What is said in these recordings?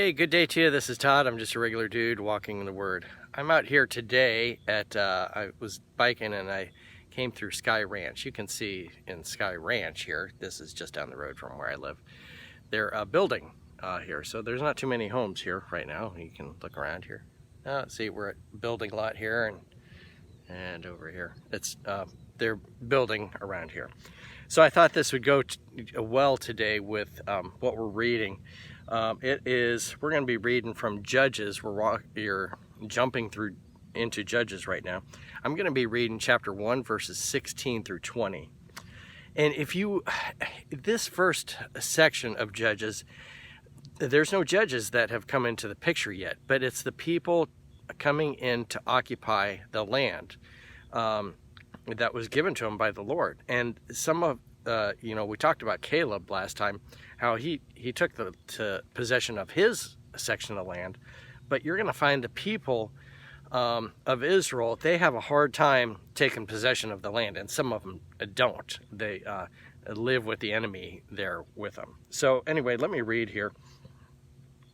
Hey, good day to you. This is Todd. I'm just a regular dude walking in the Word. I'm out here today at, I was biking and I came through Sky Ranch. You can see in Sky Ranch here, this is just down the road from where I live. They're building here, so there's not too many homes here right now. You can look around here. See, we're at building lot here and over here. It's they're building around here. So I thought this would go well today with what we're reading. We're going to be reading from Judges. You're jumping through into Judges right now. I'm going to be reading chapter 1, verses 16 through 20. And this first section of Judges, there's no judges that have come into the picture yet, but it's the people coming in to occupy the land that was given to them by the Lord. And some of, we talked about Caleb last time, how he took possession of his section of land, but you're going to find the people of Israel, they have a hard time taking possession of the land, and some of them don't. They live with the enemy there with them. So anyway, let me read here.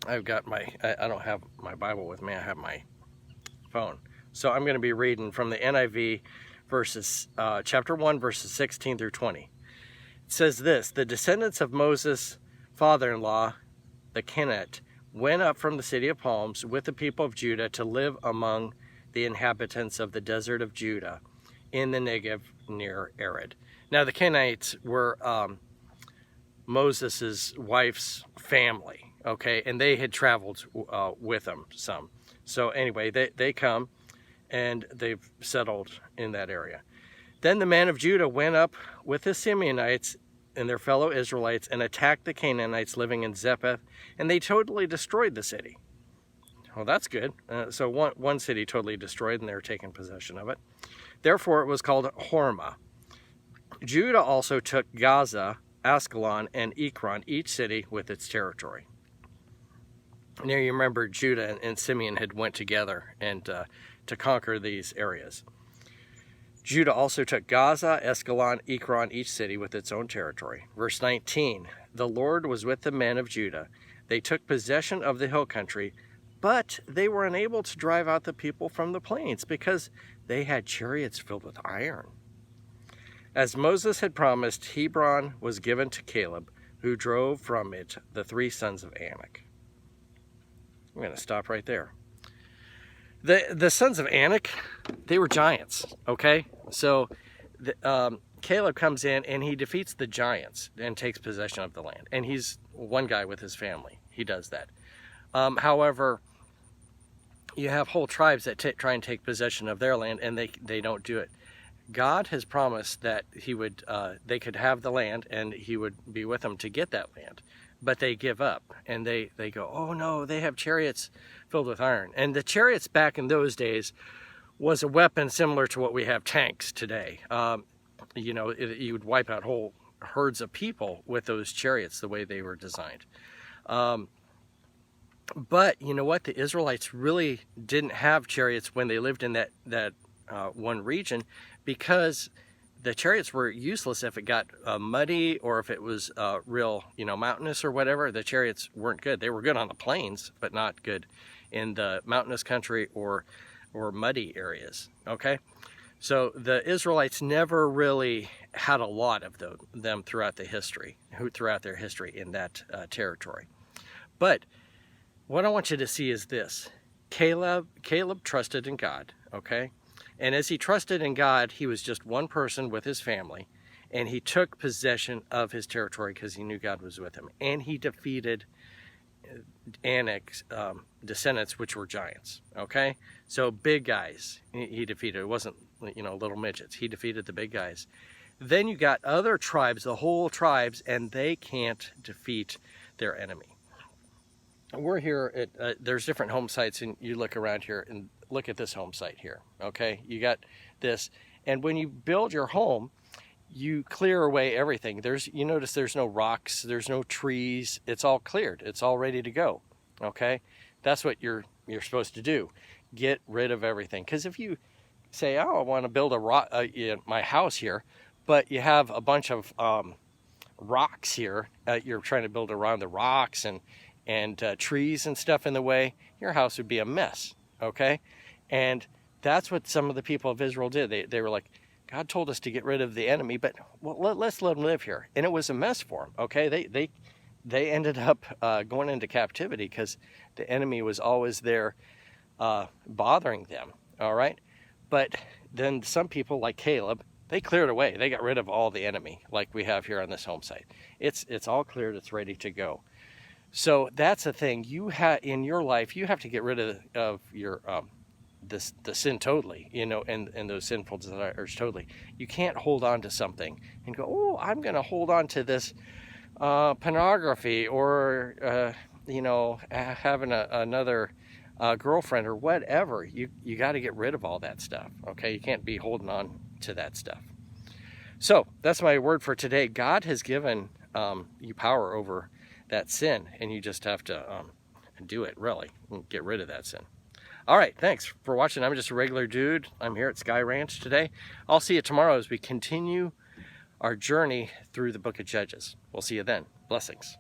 I've got I don't have my Bible with me, I have my phone. So I'm going to be reading from the NIV chapter 1, verses 16 through 20. It says this: the descendants of Moses' father-in-law, the Kenite, went up from the city of palms with the people of Judah to live among the inhabitants of the desert of Judah in the Negev near Arid. Now the Kenites were Moses' wife's family, okay, and they had traveled with them some. So anyway, they come and they've settled in that area. Then the man of Judah went up with the Simeonites and their fellow Israelites and attacked the Canaanites living in Zephath, and they totally destroyed the city. Well, that's good. So one city totally destroyed, and they're taking possession of it. Therefore, it was called Hormah. Judah also took Gaza, Askelon, and Ekron, each city with its territory. Now you remember Judah and Simeon had went together and to conquer these areas. Judah also took Gaza, Askelon, Ekron, each city with its own territory. Verse 19, the Lord was with the men of Judah. They took possession of the hill country, but they were unable to drive out the people from the plains because they had chariots filled with iron. As Moses had promised, Hebron was given to Calab, who drove from it the 3 sons of Anak. I'm going to stop right there. The sons of Anak, they were giants, okay? So Caleb comes in and he defeats the giants and takes possession of the land. And he's one guy with his family. He does that. However, you have whole tribes that try and take possession of their land, and they don't do it. God has promised that they could have the land and he would be with them to get that land. But they give up and they go, oh no, they have chariots filled with iron. And the chariots back in those days was a weapon similar to what we have tanks today. You would wipe out whole herds of people with those chariots the way they were designed. But you know what? The Israelites really didn't have chariots when they lived in that one region, because the chariots were useless if it got muddy or if it was real, mountainous or whatever. The chariots weren't good. They were good on the plains, but not good in the mountainous country or muddy areas, okay? So the Israelites never really had a lot of them throughout their history in that territory. But what I want you to see is this. Caleb trusted in God, okay? And as he trusted in God, he was just one person with his family, and he took possession of his territory because he knew God was with him. And he defeated Anak's descendants, which were giants, okay? So big guys he defeated. It wasn't, little midgets. He defeated the big guys. Then you got other tribes, the whole tribes, and they can't defeat their enemy. We're here there's different home sites, and you look around here and look at this home site here, okay? You got this, and when you build your home, you clear away everything. You notice there's no rocks, there's no trees, it's all cleared, it's all ready to go, okay? That's what you're supposed to do. Get rid of everything. Because if you say, oh, I want to build my house here, but you have a bunch of rocks here, you're trying to build around the rocks, and and trees and stuff in the way, your house would be a mess, okay? And that's what some of the people of Israel did. They were like, God told us to get rid of the enemy, but let's let them live here. And it was a mess for them, okay? They ended up going into captivity because the enemy was always there bothering them, all right? But then some people like Caleb, they cleared away. They got rid of all the enemy like we have here on this home site. It's all cleared. It's ready to go. So that's the thing. In your life, you have to get rid of your the sin totally, you know, and those sinful desires totally. You can't hold on to something and go, oh, I'm going to hold on to this pornography or, you know, having another girlfriend or whatever. You got to get rid of all that stuff, okay? You can't be holding on to that stuff. So that's my word for today. God has given you power over that sin, and you just have to do it, really, and get rid of that sin. All right, thanks for watching. I'm just a regular dude. I'm here at Sky Ranch today. I'll see you tomorrow as we continue our journey through the book of Judges. We'll see you then. Blessings.